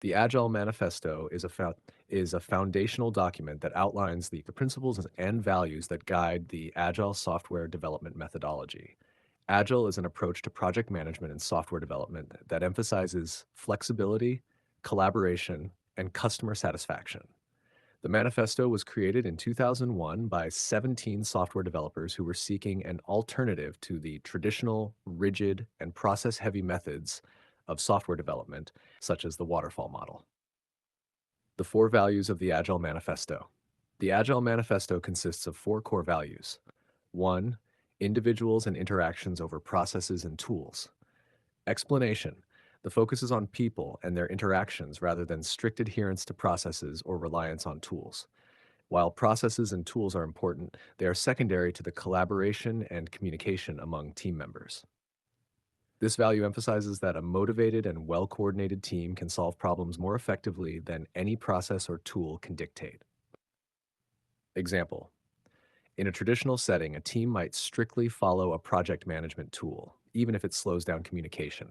The Agile Manifesto is a foundational document that outlines the principles and values that guide the Agile software development methodology. Agile is an approach to project management and software development that emphasizes flexibility, collaboration, and customer satisfaction. The manifesto was created in 2001 by 17 software developers who were seeking an alternative to the traditional, rigid, and process heavy methods of software development, such as the waterfall model. The four values of the Agile Manifesto. The Agile Manifesto consists of four core values. 1. Individuals and interactions over processes and tools. Explanation. The focus is on people and their interactions rather than strict adherence to processes or reliance on tools. While processes and tools are important, they are secondary to the collaboration and communication among team members. This value emphasizes that a motivated and well coordinated team can solve problems more effectively than any process or tool can dictate. Example. In a traditional setting, a team might strictly follow a project management tool, even if it slows down communication.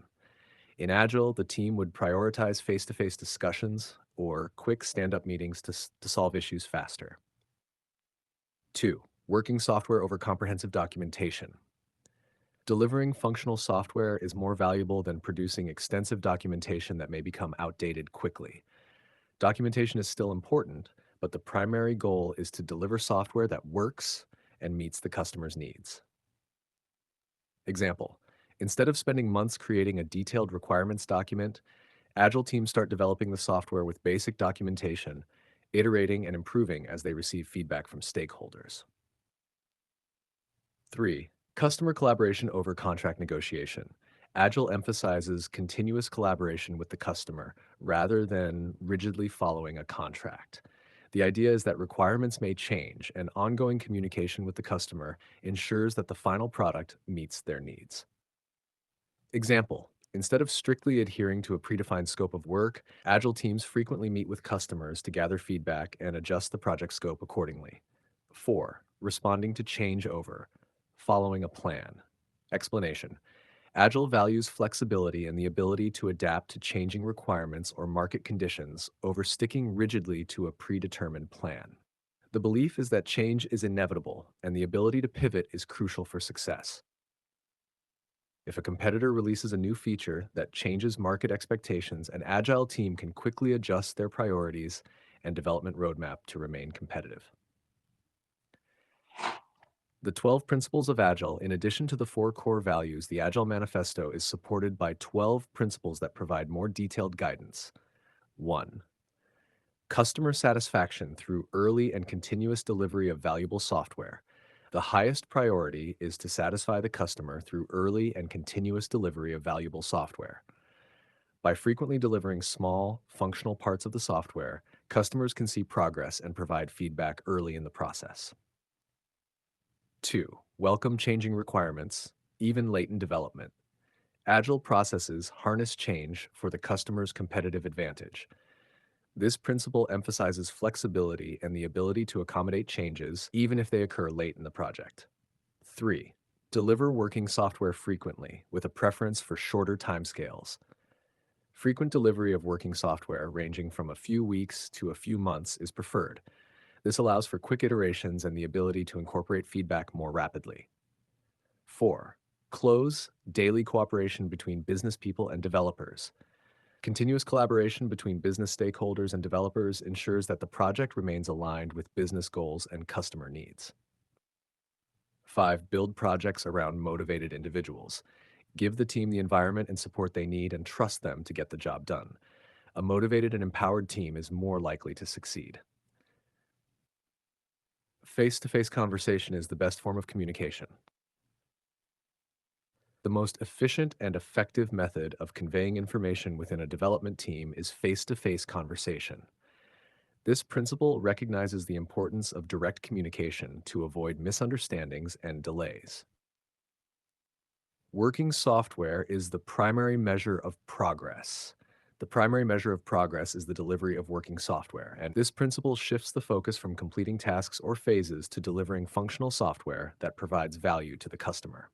In Agile, the team would prioritize face to face discussions or quick stand up meetings to solve issues faster. 2. Working software over comprehensive documentation. Delivering functional software is more valuable than producing extensive documentation that may become outdated quickly. Documentation is still important, but the primary goal is to deliver software that works and meets the customer's needs. Example. Instead of spending months creating a detailed requirements document, Agile teams start developing the software with basic documentation, iterating and improving as they receive feedback from stakeholders. 3. Customer collaboration over contract negotiation. Agile emphasizes continuous collaboration with the customer rather than rigidly following a contract. The idea is that requirements may change, and ongoing communication with the customer ensures that the final product meets their needs. Example. Instead of strictly adhering to a predefined scope of work, Agile teams frequently meet with customers to gather feedback and adjust the project scope accordingly. 4. Responding to changeover. Following a plan. Explanation. Agile values flexibility and the ability to adapt to changing requirements or market conditions over sticking rigidly to a predetermined plan. The belief is that change is inevitable, and the ability to pivot is crucial for success. If a competitor releases a new feature that changes market expectations, an Agile team can quickly adjust their priorities and development roadmap to remain competitive. The 12 principles of Agile, in addition to the four core values, the Agile Manifesto is supported by 12 principles that provide more detailed guidance. 1. Customer satisfaction through early and continuous delivery of valuable software. The highest priority is to satisfy the customer through early and continuous delivery of valuable software. By frequently delivering small, functional parts of the software, customers can see progress and provide feedback early in the process. 2. Welcome changing requirements, even late in development. Agile processes harness change for the customer's competitive advantage. This principle emphasizes flexibility and the ability to accommodate changes, even if they occur late in the project. 3. Deliver working software frequently, with a preference for shorter timescales. Frequent delivery of working software, ranging from a few weeks to a few months, is preferred. This allows for quick iterations and the ability to incorporate feedback more rapidly. 4. Close daily cooperation between business people and developers. Continuous collaboration between business stakeholders and developers ensures that the project remains aligned with business goals and customer needs. 5. Build projects around motivated individuals. Give the team the environment and support they need and trust them to get the job done. A motivated and empowered team is more likely to succeed. Face-to-face conversation is the best form of communication. The most efficient and effective method of conveying information within a development team is face-to-face conversation. This principle recognizes the importance of direct communication to avoid misunderstandings and delays. Working software is the primary measure of progress. The primary measure of progress is the delivery of working software, and this principle shifts the focus from completing tasks or phases to delivering functional software that provides value to the customer.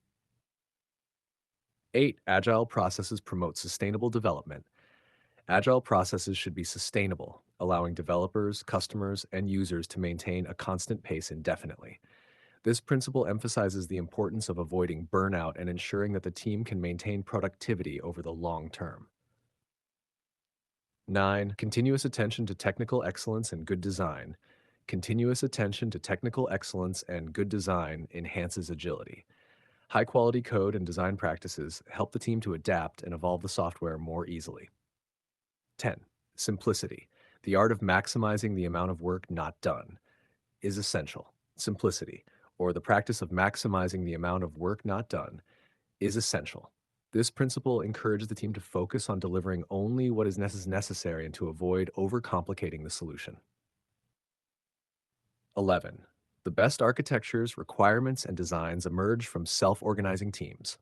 8. Agile processes promote sustainable development. Agile processes should be sustainable, allowing developers, customers, and users to maintain a constant pace indefinitely. This principle emphasizes the importance of avoiding burnout and ensuring that the team can maintain productivity over the long term. 9. Continuous attention to technical excellence and good design. Continuous attention to technical excellence and good design enhances agility. High quality code and design practices help the team to adapt and evolve the software more easily. 10. Simplicity. The art of maximizing the amount of work not done is essential. Simplicity, or the practice of maximizing the amount of work not done, is essential. This principle encourages the team to focus on delivering only what is necessary and to avoid overcomplicating the solution. 11. The best architectures, requirements, and designs emerge from self organizing teams.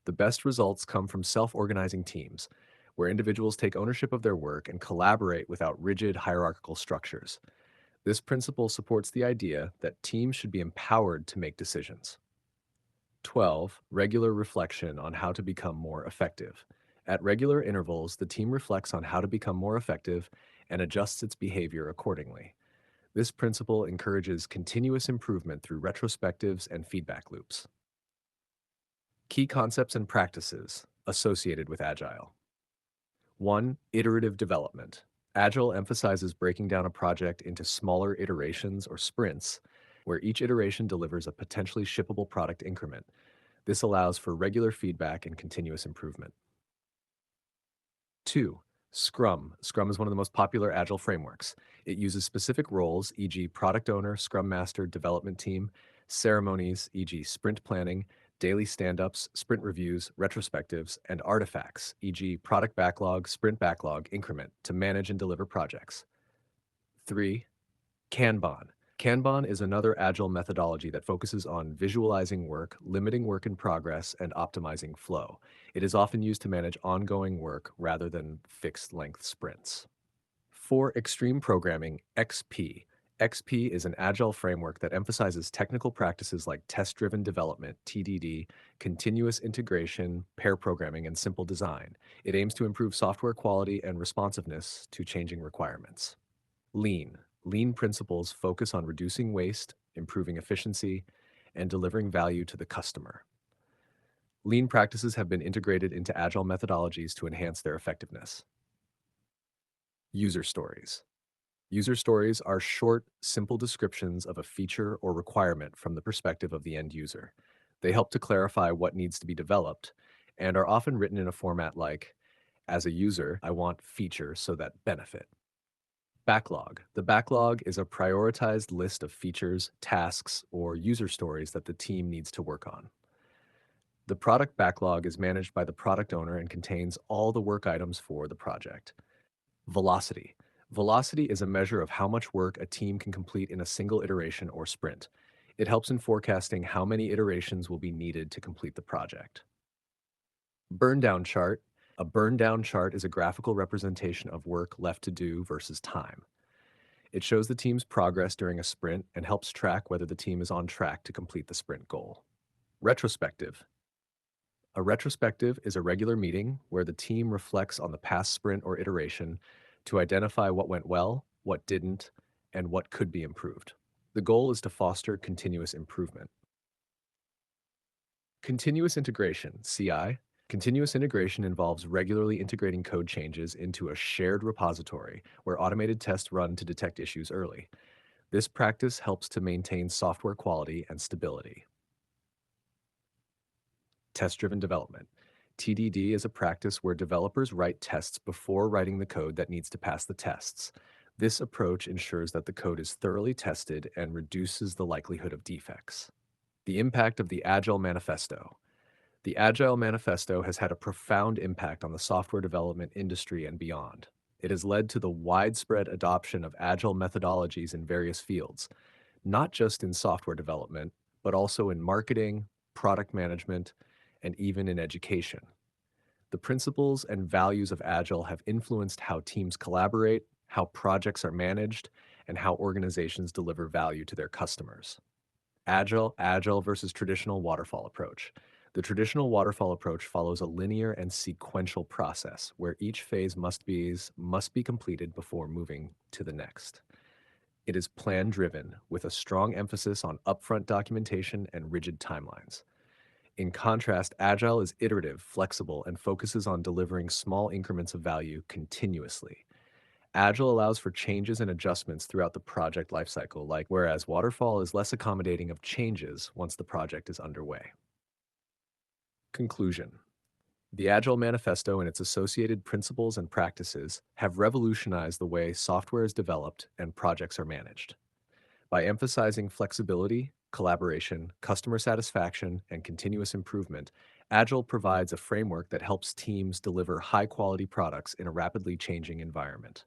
The best results come from self organizing teams, where individuals take ownership of their work and collaborate without rigid hierarchical structures. This principle supports the idea that teams should be empowered to make decisions. 12. Regular reflection on how to become more effective. At regular intervals, the team reflects on how to become more effective and adjusts its behavior accordingly. This principle encourages continuous improvement through retrospectives and feedback loops. Key concepts and practices associated with Agile. 1. Iterative development. Agile emphasizes breaking down a project into smaller iterations or sprints, where each iteration delivers a potentially shippable product increment. This allows for regular feedback and continuous improvement. 2. Scrum. Scrum is one of the most popular Agile frameworks. It uses specific roles, e.g., product owner, Scrum master, development team, ceremonies, e.g., sprint planning, daily stand ups, sprint reviews, retrospectives, and artifacts, e.g., product backlog, sprint backlog, increment, to manage and deliver projects. 3. Kanban. Kanban is another Agile methodology that focuses on visualizing work, limiting work in progress, and optimizing flow. It is often used to manage ongoing work rather than fixed length sprints. 4. Extreme programming, XP. XP is an Agile framework that emphasizes technical practices like test-driven development, TDD, continuous integration, pair programming, and simple design. It aims to improve software quality and responsiveness to changing requirements. Lean. Lean principles focus on reducing waste, improving efficiency, and delivering value to the customer. Lean practices have been integrated into Agile methodologies to enhance their effectiveness. User stories. User stories are short, simple descriptions of a feature or requirement from the perspective of the end user. They help to clarify what needs to be developed and are often written in a format like, as a user, I want feature so that benefit. Backlog. The backlog is a prioritized list of features, tasks, or user stories that the team needs to work on. The product backlog is managed by the product owner and contains all the work items for the project. Velocity. Velocity is a measure of how much work a team can complete in a single iteration or sprint. It helps in forecasting how many iterations will be needed to complete the project. Burn down chart. A burn down chart is a graphical representation of work left to do versus time. It shows the team's progress during a sprint and helps track whether the team is on track to complete the sprint goal. Retrospective. A retrospective is a regular meeting where the team reflects on the past sprint or iteration to identify what went well, what didn't, and what could be improved. The goal is to foster continuous improvement. Continuous integration, CI. Continuous integration involves regularly integrating code changes into a shared repository where automated tests run to detect issues early. This practice helps to maintain software quality and stability. Test-driven development. TDD is a practice where developers write tests before writing the code that needs to pass the tests. This approach ensures that the code is thoroughly tested and reduces the likelihood of defects. The impact of the Agile Manifesto. The Agile Manifesto has had a profound impact on the software development industry and beyond. It has led to the widespread adoption of Agile methodologies in various fields, not just in software development, but also in marketing, product management, and even in education. The principles and values of Agile have influenced how teams collaborate, how projects are managed, and how organizations deliver value to their customers. Agile versus traditional waterfall approach. The traditional waterfall approach follows a linear and sequential process where each phase must be completed before moving to the next. It is plan driven with a strong emphasis on upfront documentation and rigid timelines. In contrast, Agile is iterative, flexible, and focuses on delivering small increments of value continuously. Agile allows for changes and adjustments throughout the project lifecycle, whereas Waterfall is less accommodating of changes once the project is underway. Conclusion. The Agile Manifesto and its associated principles and practices have revolutionized the way software is developed and projects are managed. By emphasizing flexibility, collaboration, customer satisfaction, and continuous improvement, Agile provides a framework that helps teams deliver high quality products in a rapidly changing environment.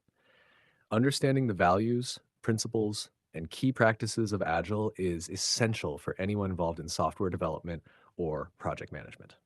Understanding the values, principles, and key practices of Agile is essential for anyone involved in software development or project management.